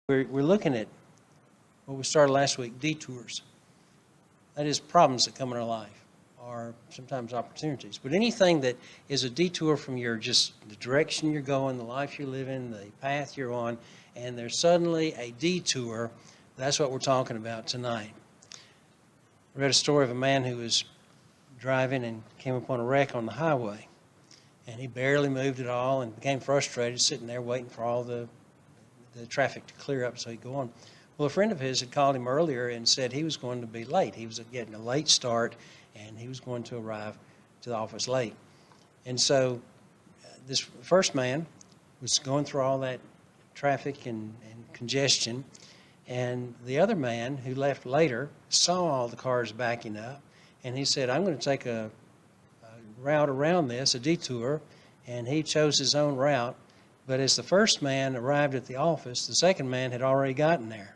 We're looking at what we started last week, detours. That is problems that come in our life, or sometimes opportunities. But anything that is a detour from just the direction you're going, the life you're living, the path you're on, and there's suddenly a detour, that's what we're talking about tonight. I read a story of a man who was driving and came upon a wreck on the highway. And he barely moved at all and became frustrated, sitting there waiting for all the traffic to clear up so he'd go on. Well, a friend of his had called him earlier and said he was going to be late. He was getting a late start, and he was going to arrive to the office late. And so this first man was going through all that traffic and congestion, and the other man who left later saw all the cars backing up, and he said, I'm going to take a route around this, a detour, and he chose his own route. But as the first man arrived at the office, the second man had already gotten there.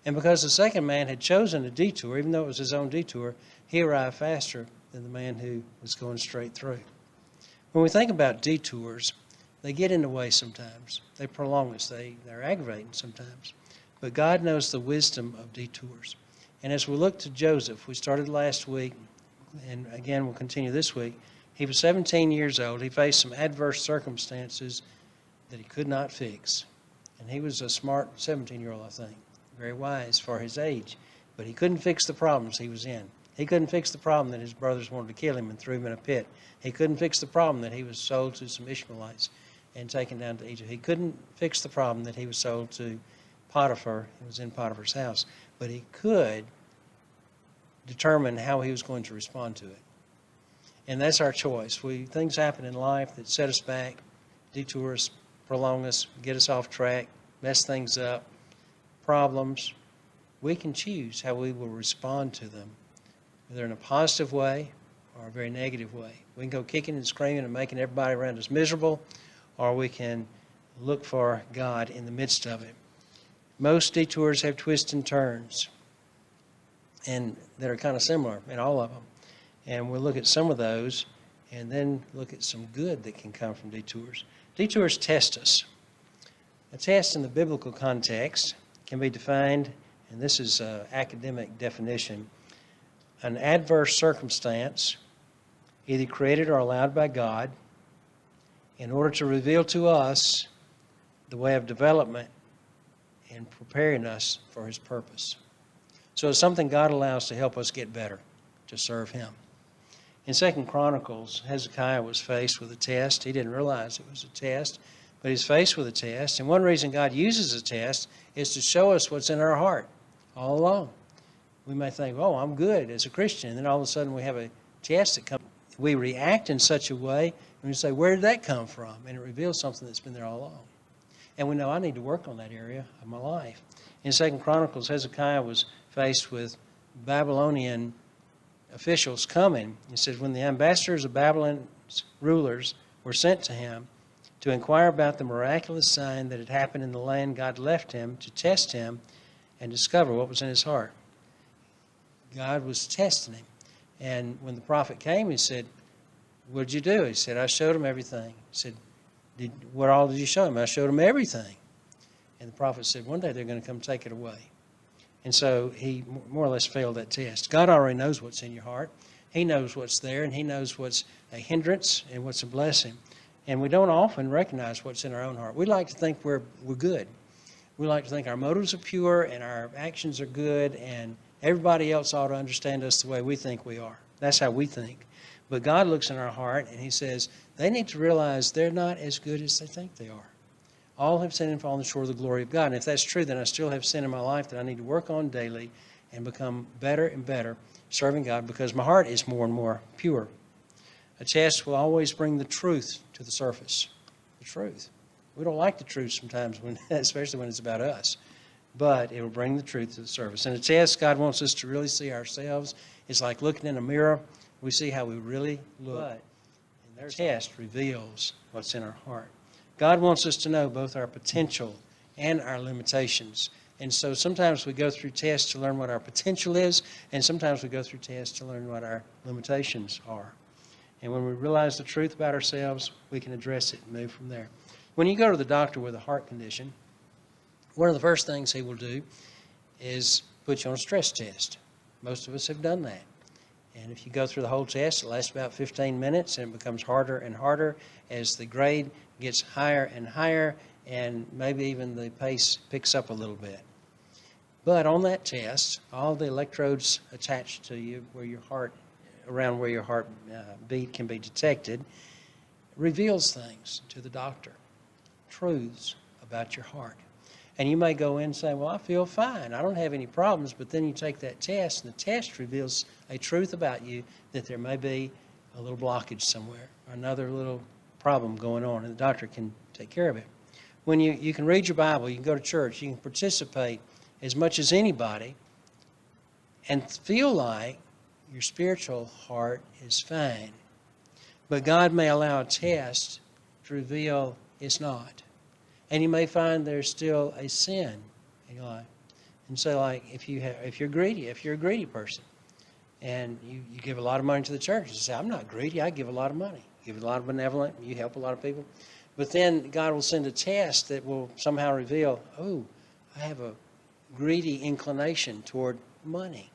And because the second man had chosen a detour, even though it was his own detour, he arrived faster than the man who was going straight through. When we think about detours, they get in the way sometimes. They prolong us. They're aggravating sometimes. But God knows the wisdom of detours. And as we look to Joseph, we started last week, and again we'll continue this week. He was 17 years old. He faced some adverse circumstances that he could not fix. And he was a smart 17-year-old, I think, very wise for his age. But he couldn't fix the problems he was in. He couldn't fix the problem that his brothers wanted to kill him and threw him in a pit. He couldn't fix the problem that he was sold to some Ishmaelites and taken down to Egypt. He couldn't fix the problem that he was sold to Potiphar. He was in Potiphar's house. But he could determine how he was going to respond to it. And that's our choice. Things happen in life that set us back, detour us, prolong us, get us off track, mess things up, problems. We can choose how we will respond to them, either in a positive way or a very negative way. We can go kicking and screaming and making everybody around us miserable, or we can look for God in the midst of it. Most detours have twists and turns, and that are kind of similar in all of them. And we'll look at some of those and then look at some good that can come from detours. Detours test us. A test in the biblical context can be defined, and this is an academic definition, an adverse circumstance, either created or allowed by God, in order to reveal to us the way of development and preparing us for His purpose. So it's something God allows to help us get better, to serve Him. In 2 Chronicles, Hezekiah was faced with a test. He didn't realize it was a test, but he's faced with a test. And one reason God uses a test is to show us what's in our heart all along. We may think, oh, I'm good as a Christian. And then all of a sudden we have a test that comes. We react in such a way, and we say, where did that come from? And it reveals something that's been there all along. And we know I need to work on that area of my life. In 2 Chronicles, Hezekiah was faced with Babylonian officials coming. He says, when the ambassadors of Babylon's rulers were sent to him to inquire about the miraculous sign that had happened in the land God left him to test him and discover what was in his heart. God was testing him. And when the prophet came, he said, what did you do? He said, I showed him everything. He said, what all did you show him? I showed him everything. And the prophet said, one day they're going to come take it away. And so he more or less failed that test. God already knows what's in your heart. He knows what's there, and He knows what's a hindrance and what's a blessing. And we don't often recognize what's in our own heart. We like to think we're good. We like to think our motives are pure and our actions are good, and everybody else ought to understand us the way we think we are. That's how we think. But God looks in our heart, and He says they need to realize they're not as good as they think they are. All have sinned and fallen short of the glory of God. And if that's true, then I still have sin in my life that I need to work on daily and become better and better serving God, because my heart is more and more pure. A test will always bring the truth to the surface. The truth. We don't like the truth sometimes, especially when it's about us. But it will bring the truth to the surface. In a test, God wants us to really see ourselves. It's like looking in a mirror. We see how we really look. And their test reveals what's in our heart. God wants us to know both our potential and our limitations. And so sometimes we go through tests to learn what our potential is, and sometimes we go through tests to learn what our limitations are. And when we realize the truth about ourselves, we can address it and move from there. When you go to the doctor with a heart condition, one of the first things he will do is put you on a stress test. Most of us have done that. And if you go through the whole test, it lasts about 15 minutes, and it becomes harder and harder as the grade gets higher and higher, and maybe even the pace picks up a little bit. But on that test, all the electrodes attached to you, around where your heart beat can be detected, reveals things to the doctor, truths about your heart. And you may go in and say, well, I feel fine. I don't have any problems. But then you take that test, and the test reveals a truth about you that there may be a little blockage somewhere, or another little problem going on, and the doctor can take care of it. When you can read your Bible, you can go to church, you can participate as much as anybody and feel like your spiritual heart is fine. But God may allow a test to reveal it's not. And you may find there's still a sin in your life. And so, like, if you're a greedy person, and you give a lot of money to the church, you say, I'm not greedy, I give a lot of money. You give a lot of benevolent, you help a lot of people. But then God will send a test that will somehow reveal, oh, I have a greedy inclination toward money.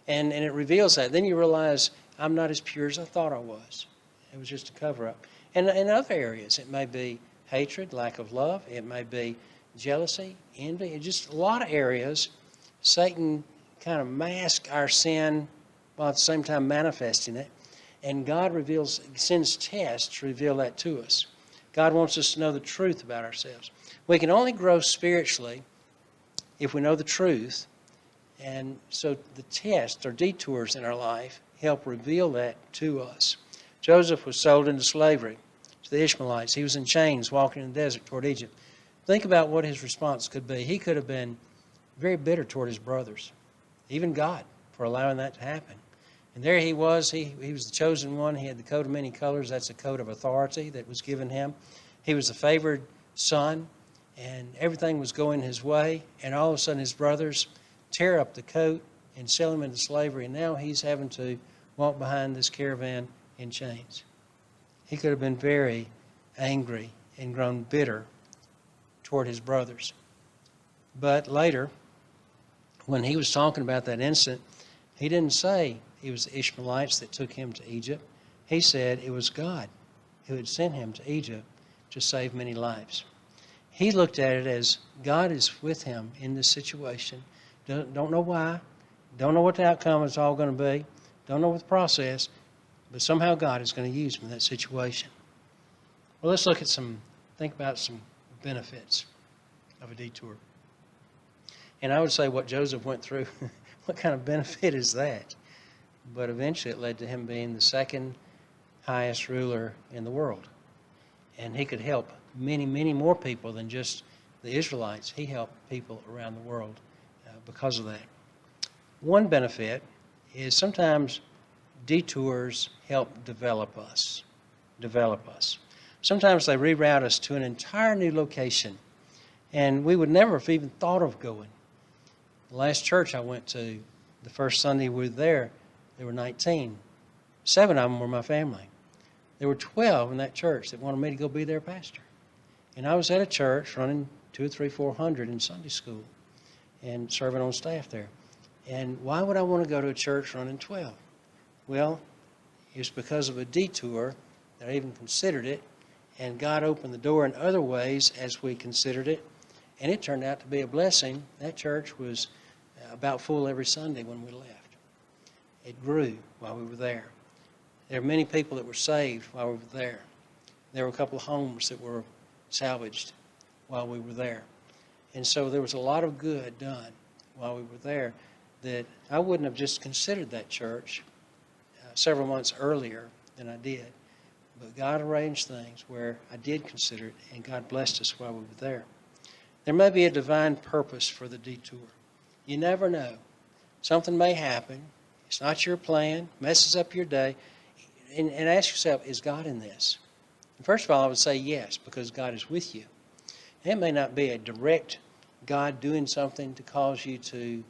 And it reveals that. Then you realize, I'm not as pure as I thought I was. It was just a cover-up. And in other areas, it may be hatred, lack of love. It may be jealousy, envy. Just a lot of areas, Satan kind of masks our sin while at the same time manifesting it. And God sends tests to reveal that to us. God wants us to know the truth about ourselves. We can only grow spiritually if we know the truth. And so the tests or detours in our life help reveal that to us. Joseph was sold into slavery to the Ishmaelites. He was in chains walking in the desert toward Egypt. Think about what his response could be. He could have been very bitter toward his brothers, even God, for allowing that to happen. And there he was. He was the chosen one. He had the coat of many colors. That's a coat of authority that was given him. He was the favored son, and everything was going his way. And all of a sudden his brothers tear up the coat and sell him into slavery. And now he's having to walk behind this caravan in chains. He could have been very angry and grown bitter toward his brothers. But later, when he was talking about that incident, he didn't say it was the Ishmaelites that took him to Egypt. He said it was God who had sent him to Egypt to save many lives. He looked at it as God is with him in this situation. Don't know why. Don't know what the outcome is all going to be. Don't know what the process. But somehow God is going to use him in that situation. Well, let's think about some benefits of a detour. And I would say what Joseph went through, what kind of benefit is that? But eventually it led to him being the second highest ruler in the world. And he could help many, many more people than just the Israelites. He helped people around the world because of that. One benefit is sometimes detours help develop us. Sometimes they reroute us to an entire new location, and we would never have even thought of going. The last church I went to, the first Sunday we were there were 19. 7 of them were my family. There were 12 in that church that wanted me to go be their pastor. And I was at a church running 200 or 300, 400 in Sunday school and serving on staff there. And why would I want to go to a church running 12? Well, it's because of a detour that I even considered it, and God opened the door in other ways as we considered it, and it turned out to be a blessing. That church was about full every Sunday when we left. It grew while we were there. There were many people that were saved while we were there. There were a couple of homes that were salvaged while we were there. And so there was a lot of good done while we were there that I wouldn't have just considered that church several months earlier than I did. But God arranged things where I did consider it, and God blessed us while we were there. There may be a divine purpose for the detour. You never know. Something may happen. It's not your plan, messes up your day. And ask yourself, is God in this? And first of all, I would say yes, because God is with you. And it may not be a direct God doing something to cause you to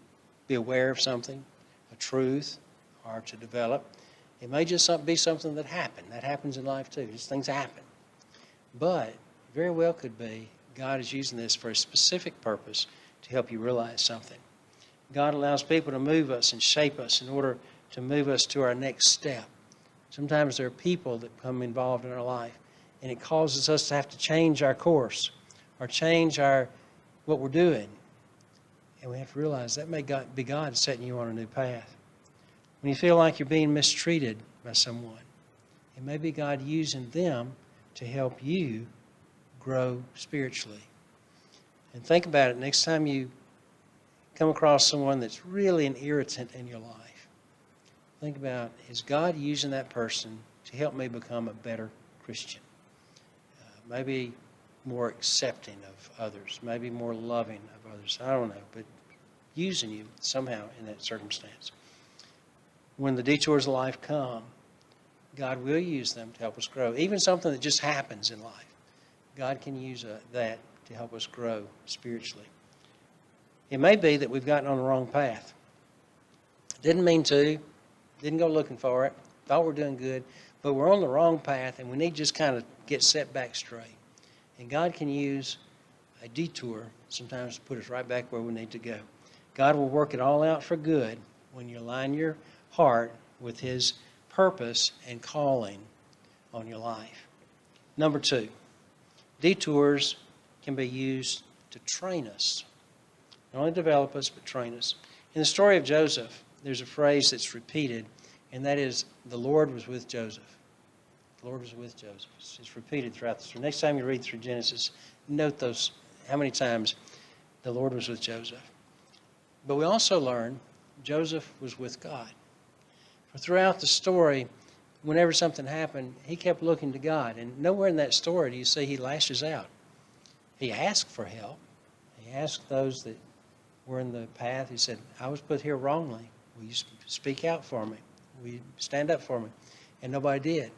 be aware of something, a truth, or to develop. It may just be something that happened. That happens in life too. Just things happen. But very well could be God is using this for a specific purpose to help you realize something. God allows people to move us and shape us in order to move us to our next step. Sometimes there are people that become involved in our life, and it causes us to have to change our course or change what we're doing. And we have to realize that may be God setting you on a new path. When you feel like you're being mistreated by someone, it may be God using them to help you grow spiritually. And think about it next time you come across someone that's really an irritant in your life. Think about, is God using that person to help me become a better Christian? Maybe more accepting of others, maybe more loving of others. I don't know, but using you somehow in that circumstance. When the detours of life come, God will use them to help us grow. Even something that just happens in life, God can use that to help us grow spiritually. It may be that we've gotten on the wrong path. Didn't mean to, didn't go looking for it, thought we're doing good, but we're on the wrong path and we need to just kind of get set back straight. And God can use a detour sometimes to put us right back where we need to go. God will work it all out for good when you align your heart with His purpose and calling on your life. Number 2, detours can be used to train us. Not only develop us, but train us. In the story of Joseph, there's a phrase that's repeated, and that is, the Lord was with Joseph. The Lord was with Joseph. It's repeated throughout the story. Next time you read through Genesis, note how many times the Lord was with Joseph. But we also learn Joseph was with God. For throughout the story, whenever something happened, he kept looking to God. And nowhere in that story do you see he lashes out. He asked for help. He asked those that were in the path. He said, I was put here wrongly. Will you speak out for me? Will you stand up for me? And nobody did.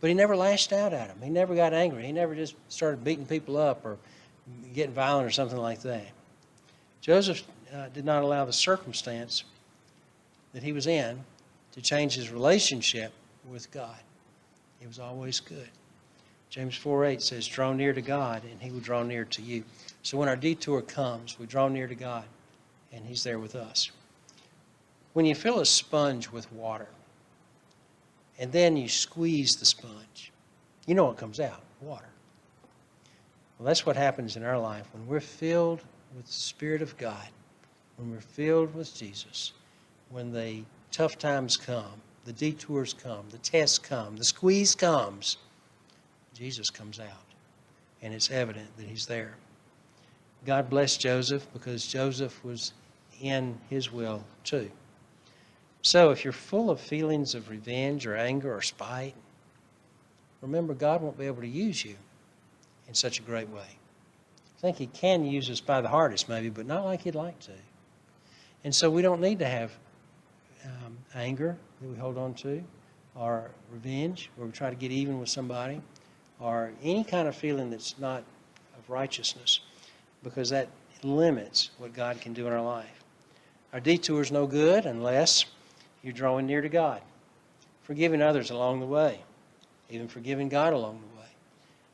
But he never lashed out at him. He never got angry. He never just started beating people up or getting violent or something like that. Joseph did not allow the circumstance that he was in to change his relationship with God. It was always good. James 4:8 says, draw near to God and He will draw near to you. So when our detour comes, we draw near to God and He's there with us. When you fill a sponge with water and then you squeeze the sponge, you know what comes out? Water. Well, that's what happens in our life when we're filled with the Spirit of God, when we're filled with Jesus, when the tough times come, the detours come, the tests come, the squeeze comes, Jesus comes out, and it's evident that He's there. God blessed Joseph because Joseph was in His will too. So if you're full of feelings of revenge or anger or spite, remember God won't be able to use you in such a great way. I think He can use us by the hardest maybe, but not like He'd like to. And so we don't need to have anger that we hold on to, or revenge, where we try to get even with somebody, or any kind of feeling that's not of righteousness, because that limits what God can do in our life. Our detour is no good unless you're drawing near to God, forgiving others along the way, even forgiving God along the way.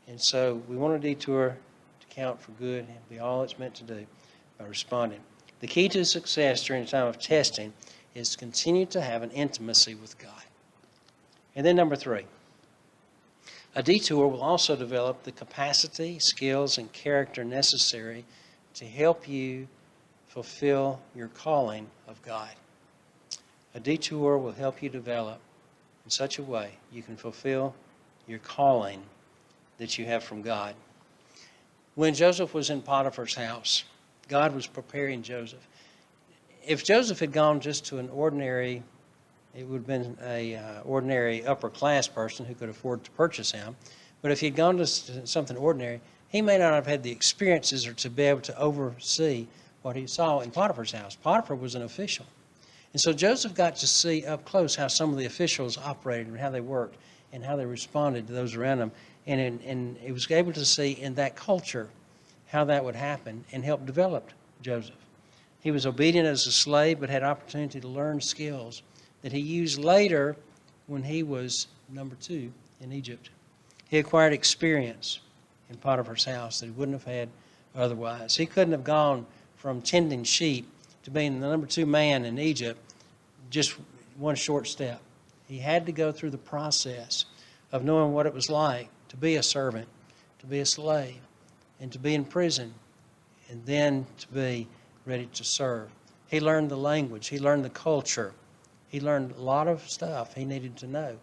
And so we want a detour to count for good and be all it's meant to do by responding. The key to success during a time of testing is to continue to have an intimacy with God. And then number 3, a detour will also develop the capacity, skills, and character necessary to help you fulfill your calling of God. A detour will help you develop in such a way you can fulfill your calling that you have from God. When Joseph was in Potiphar's house, God was preparing Joseph. If Joseph had gone just to an ordinary, it would have been an ordinary upper class person who could afford to purchase him. But if he'd gone to something ordinary, he may not have had the experiences or to be able to oversee what he saw in Potiphar's house. Potiphar was an official. And so Joseph got to see up close how some of the officials operated and how they worked and how they responded to those around them. And he was able to see in that culture how that would happen and help develop Joseph. He was obedient as a slave but had opportunity to learn skills that he used later when he was number 2 in Egypt. He acquired experience in Potiphar's house that he wouldn't have had otherwise. He couldn't have gone from tending sheep to being the number 2 man in Egypt just one short step. He had to go through the process of knowing what it was like to be a servant, to be a slave, and to be in prison, and then to be ready to serve. He learned the language. He learned the culture. He learned a lot of stuff he needed to know.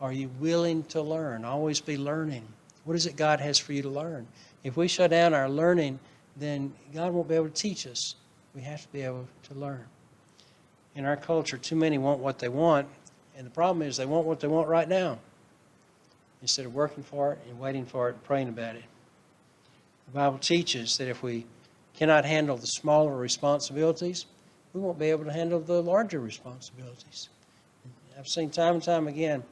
Are you willing to learn? Always be learning. What is it God has for you to learn? If we shut down our learning, then God won't be able to teach us. We have to be able to learn. In our culture, too many want what they want, and the problem is they want what they want right now instead of working for it and waiting for it and praying about it. The Bible teaches that if we cannot handle the smaller responsibilities, we won't be able to handle the larger responsibilities. I've seen time and time again,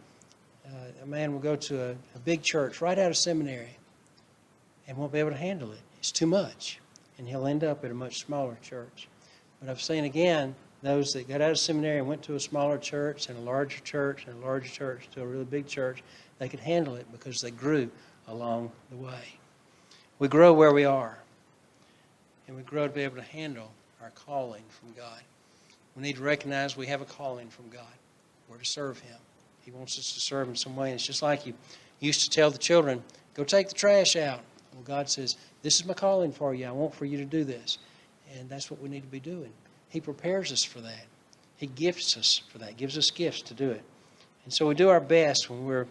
a man will go to a big church right out of seminary and won't be able to handle it. It's too much, and he'll end up at a much smaller church. But I've seen again those that got out of seminary and went to a smaller church and a larger church and a larger church to a really big church, they could handle it because they grew along the way. We grow where we are, and we grow to be able to handle our calling from God. We need to recognize we have a calling from God. We're to serve Him. He wants us to serve in some way. And it's just like you used to tell the children, go take the trash out. Well, God says, this is my calling for you. I want for you to do this. And that's what we need to be doing. He prepares us for that. He gifts us for that, gives us gifts to do it. And so we do our best when we're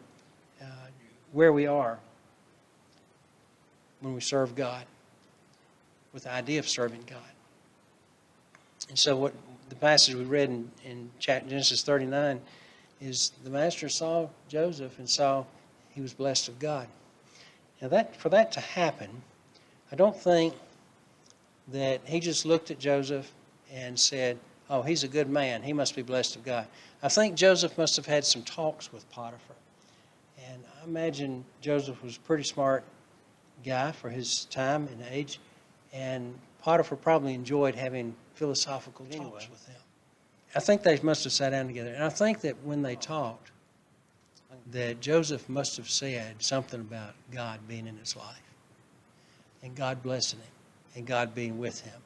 where we are, when we serve God, with the idea of serving God. And so what the passage we read in Genesis 39 is the master saw Joseph and saw he was blessed of God. Now for that to happen, I don't think that he just looked at Joseph and said, oh, he's a good man. He must be blessed of God. I think Joseph must have had some talks with Potiphar. And I imagine Joseph was a pretty smart guy for his time and age. And Potiphar probably enjoyed having philosophical talks with him. I think they must have sat down together. And I think that when they talked, that Joseph must have said something about God being in his life and God blessing him and God being with him.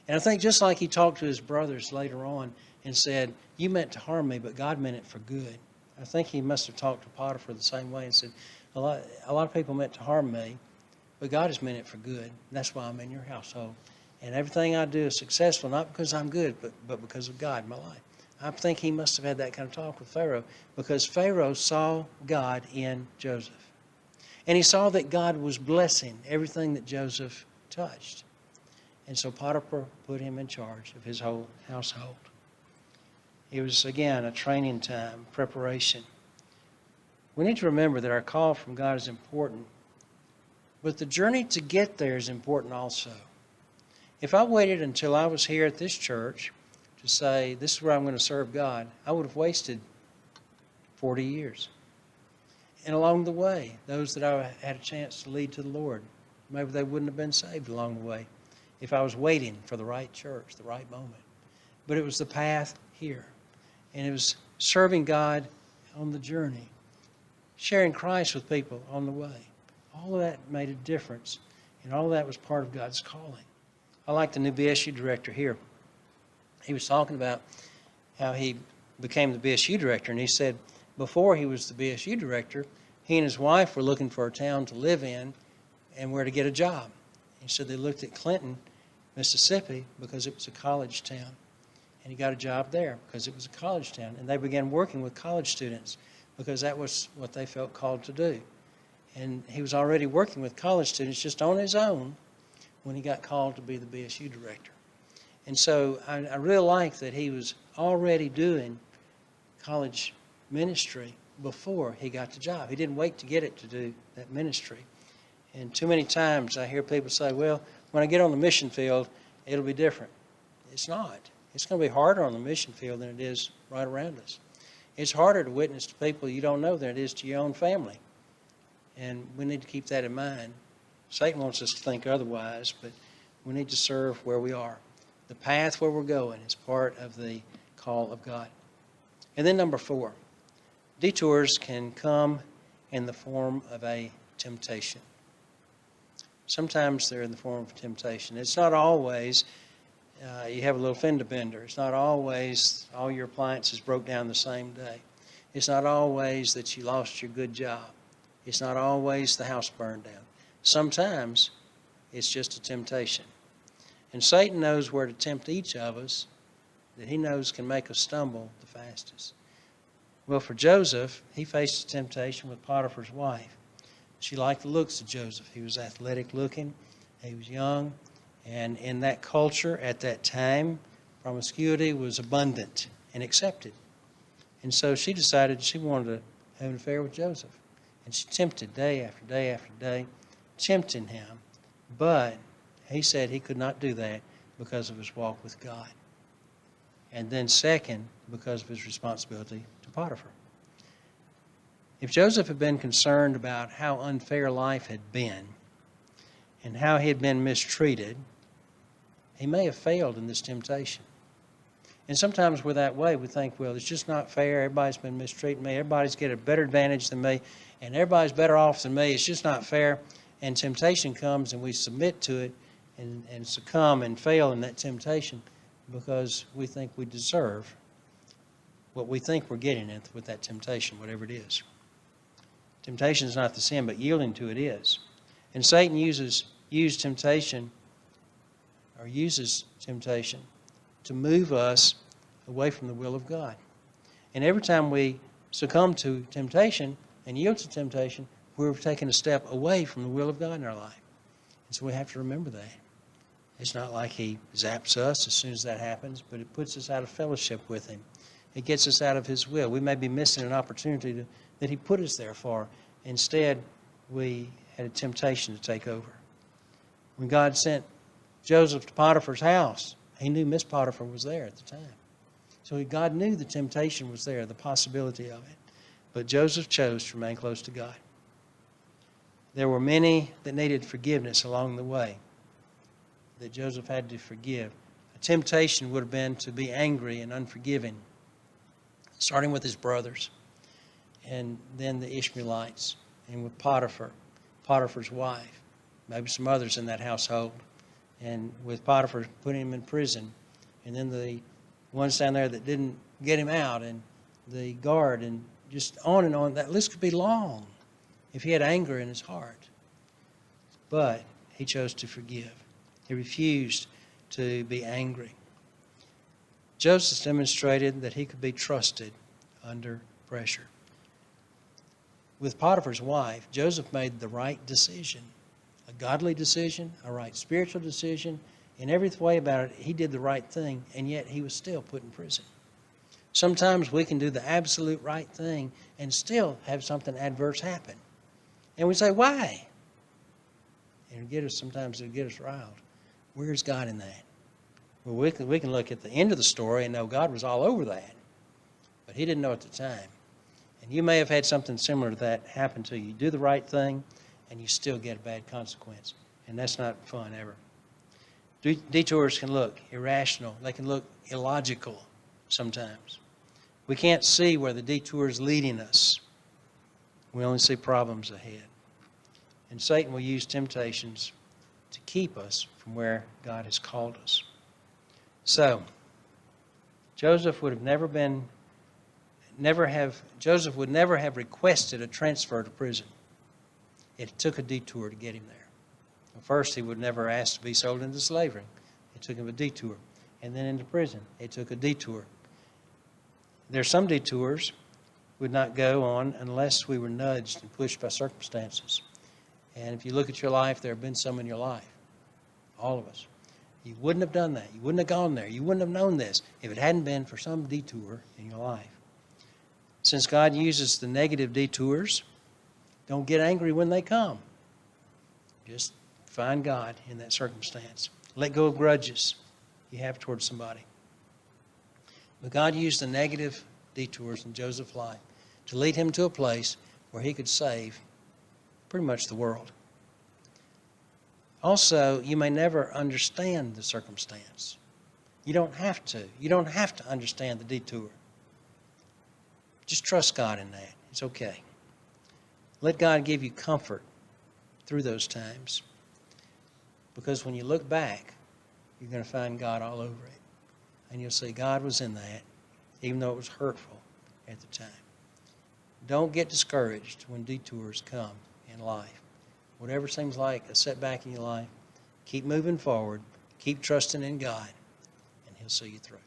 And I think just like he talked to his brothers later on and said, you meant to harm me, but God meant it for good. I think he must have talked to Potiphar the same way and said, a lot of people meant to harm me, but God has meant it for good. That's why I'm in your household. And everything I do is successful, not because I'm good, but because of God in my life. I think he must have had that kind of talk with Pharaoh because Pharaoh saw God in Joseph. And he saw that God was blessing everything that Joseph touched. And so Potiphar put him in charge of his whole household. It was, again, a training time, preparation. We need to remember that our call from God is important, but the journey to get there is important also. If I waited until I was here at this church to say, this is where I'm going to serve God, I would have wasted 40 years. And along the way, those that I had a chance to lead to the Lord, maybe they wouldn't have been saved along the way if I was waiting for the right church, the right moment. But it was the path here. And it was serving God on the journey, sharing Christ with people on the way. All of that made a difference, and all of that was part of God's calling. I like the new BSU director here. He was talking about how he became the BSU director, and he said before he was the BSU director, he and his wife were looking for a town to live in and where to get a job. He said they looked at Clinton, Mississippi, because it was a college town. And he got a job there because it was a college town. And they began working with college students because that was what they felt called to do. And he was already working with college students just on his own when he got called to be the BSU director. And so I really like that he was already doing college ministry before he got the job. He didn't wait to get it to do that ministry. And too many times I hear people say, well, when I get on the mission field, it'll be different. It's not. It's going to be harder on the mission field than it is right around us. It's harder to witness to people you don't know than it is to your own family. And we need to keep that in mind. Satan wants us to think otherwise, but we need to serve where we are. The path where we're going is part of the call of God. And then number 4, detours can come in the form of a temptation. Sometimes they're in the form of temptation. It's not always you have a little fender bender. It's not always all your appliances broke down the same day. It's not always that you lost your good job. It's not always the house burned down. Sometimes it's just a temptation. And Satan knows where to tempt each of us that he knows can make us stumble the fastest. Well, for Joseph, he faced a temptation with Potiphar's wife. She liked the looks of Joseph. He was athletic looking. He was young. And in that culture at that time, promiscuity was abundant and accepted. And so she decided she wanted to have an affair with Joseph. And she tempted day after day after day, tempting him. But he said he could not do that because of his walk with God. And then second, because of his responsibility to Potiphar. If Joseph had been concerned about how unfair life had been and how he had been mistreated, he may have failed in this temptation. And sometimes we're that way. We think, well, it's just not fair. Everybody's been mistreating me. Everybody's got a better advantage than me. And everybody's better off than me. It's just not fair. And temptation comes and we submit to it and succumb and fail in that temptation because we think we deserve what we think we're getting with that temptation, whatever it is. Temptation is not the sin, but yielding to it is. And Satan uses temptation to move us away from the will of God. And every time we succumb to temptation and yield to temptation, we're taking a step away from the will of God in our life. And so we have to remember that. It's not like he zaps us as soon as that happens, but it puts us out of fellowship with him. It gets us out of his will. We may be missing an opportunity that he put us there for. Instead, we had a temptation to take over. When God sent Joseph to Potiphar's house, he knew Miss Potiphar was there at the time. So God knew the temptation was there, the possibility of it. But Joseph chose to remain close to God. There were many that needed forgiveness along the way that Joseph had to forgive. A temptation would have been to be angry and unforgiving, starting with his brothers, and then the Ishmaelites, and with Potiphar's wife, maybe some others in that household, and with Potiphar putting him in prison, and then the ones down there that didn't get him out, and the guard, and just on and on. That list could be long if he had anger in his heart. But he chose to forgive. He refused to be angry. Joseph demonstrated that he could be trusted under pressure. With Potiphar's wife, Joseph made the right decision, a godly decision, a right spiritual decision. In every way about it, he did the right thing, and yet he was still put in prison. Sometimes we can do the absolute right thing and still have something adverse happen. And we say, why? And sometimes it'll get us riled. Where's God in that? Well, we can look at the end of the story and know God was all over that. But he didn't know at the time. And you may have had something similar to that happen to you. You do the right thing, and you still get a bad consequence. And that's not fun ever. Detours can look irrational. They can look illogical sometimes. We can't see where the detour is leading us. We only see problems ahead. And Satan will use temptations to keep us from where God has called us. So, Joseph would never have requested a transfer to prison. It took a detour to get him there. First, he would never ask to be sold into slavery. It took him a detour. And then into prison. It took a detour. There are some detours we would not go on unless we were nudged and pushed by circumstances. And if you look at your life, there have been some in your life. All of us. You wouldn't have done that. You wouldn't have gone there. You wouldn't have known this if it hadn't been for some detour in your life. Since God uses the negative detours, don't get angry when they come. Just find God in that circumstance. Let go of grudges you have towards somebody. But God used the negative detours in Joseph's life to lead him to a place where he could save pretty much the world. Also, you may never understand the circumstance. You don't have to. You don't have to understand the detour. Just trust God in that. It's okay. Let God give you comfort through those times. Because when you look back, you're going to find God all over it. And you'll see God was in that, even though it was hurtful at the time. Don't get discouraged when detours come in life. Whatever seems like a setback in your life, keep moving forward, keep trusting in God, and He'll see you through.